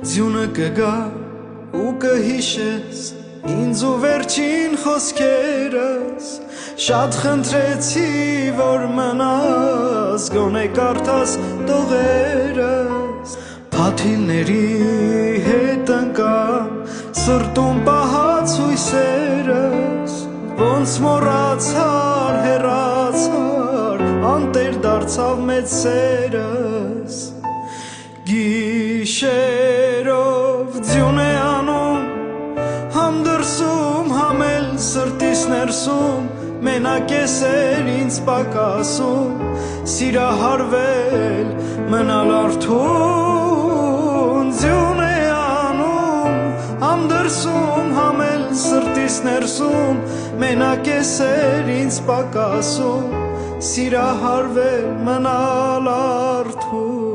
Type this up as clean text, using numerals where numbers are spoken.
Ձյունը կգա ու կհիշես ինձ ու վերջին խոսքերս Շատ խնդրեցի, որ մնաս գոնե կարդաս տողերս Փաթիլների հետ ընկան սրտում պահած հույսերս Ոնց մոռացար, հեռացար, անտեր դարձավ մեծ սերս Գիշերով ձյուն է անում, համ դրսում, համ էլ սրտիս ներսում Մենակ ես էր ինձ պակասում, սիրահարվել, մնալ արթուն Ձյուն է անում, համ դրսում, համ էլ սրտիս ներսում Մենակ ես էր ինձ պակասում, սիրահարվել, մնալ արթուն